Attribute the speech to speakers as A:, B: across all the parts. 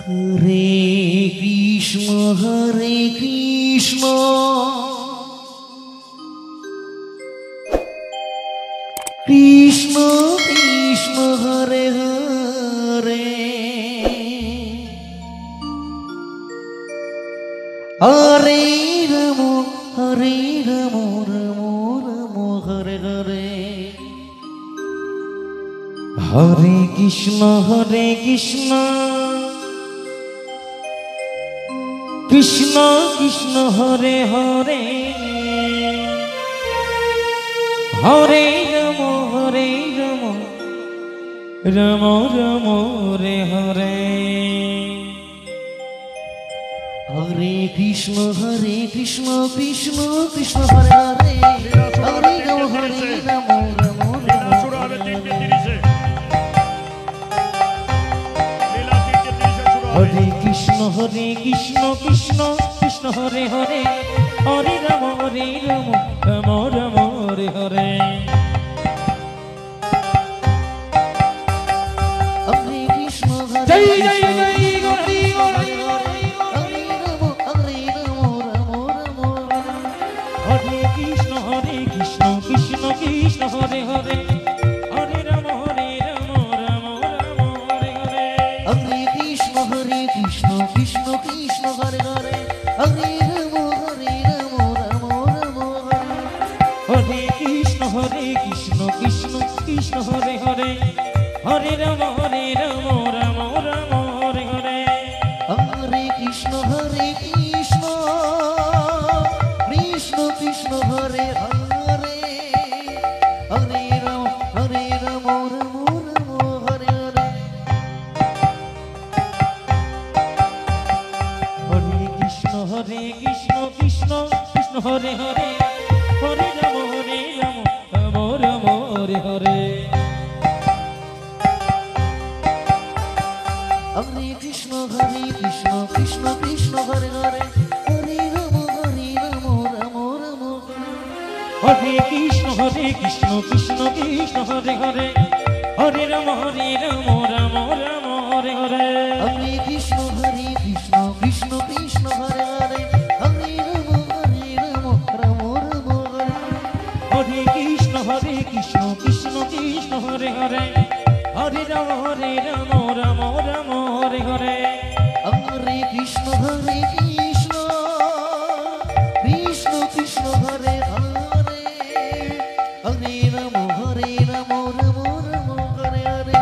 A: হরে কৃষ্ণ কৃষ্ণ কৃষ্ণ হরে হরে হরে রাম রাম রাম হরে হরে হরে কৃষ্ণ কৃষ্ণ কৃষ্ণ হরে হরে হরে রাম রাম রাম রে হরে হরে কৃষ্ণ কৃষ্ণ কৃষ্ণ হরে হরে হরে রাম রাম হরে কৃষ্ণ কৃষ্ণ কৃষ্ণ হরে হরে হরে রাম রাম রাম হরে হরে হরে কৃষ্ণ জয় জয় জয় হরে হরে হরে রাম রাম হরে কৃষ্ণ কৃষ্ণ কৃষ্ণ হরে হরে হরে রাম রাম রাম হরে হরে হরে কৃষ্ণ কৃষ্ণ কৃষ্ণ হরে হরে হরে রাম রাম রাম হরে কৃষ্ণ কৃষ্ণ কৃষ্ণ হরে হরে হরে রাম রাম রাম হরে হরে হরে কৃষ্ণ কৃষ্ণ কৃষ্ণ হরে হরে হরে রাম রাম রাম হরে হরে হরে কৃষ্ণ কৃষ্ণ কৃষ্ণ হরে হরে হরে রাম রাম রাম হরে হরে হরে কৃষ্ণ কৃষ্ণ কৃষ্ণ হরে হরে হরে রাম রাম রাম হরে কৃষ্ণ কৃষ্ণ কৃষ্ণ হরে হরে হরে রাম রাম রাম হরে হরে হরে কৃষ্ণ কৃষ্ণ কৃষ্ণ হরে হরে হরে রাম রাম রাম হরে হরে কৃষ্ণ কৃষ্ণ কৃষ্ণ হরে হরে হরে রাম রাম রাম হরে হরে হরে কৃষ্ণ কৃষ্ণ কৃষ্ণ হরে হরে হরে রাম রাম রাম হরে হরে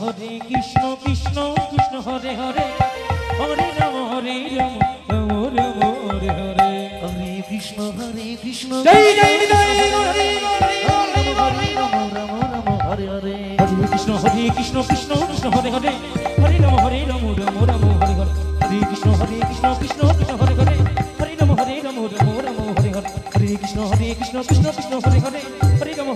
A: হরে কৃষ্ণ কৃষ্ণ কৃষ্ণ হরে হরে হরে রাম রাম রাম হরে হরে হরে কৃষ্ণ জয় জয় জয় হরে হরে হরে হরে কৃষ্ণ কৃষ্ণ কৃষ্ণ হরে হরে হরে রাম রাম রাম হরে হরে হরে কৃষ্ণ কৃষ্ণ কৃষ্ণ হরে হরে হরে রাম রাম রাম হরে হরে হরে কৃষ্ণ কৃষ্ণ কৃষ্ণ হরে হরে হরে রাম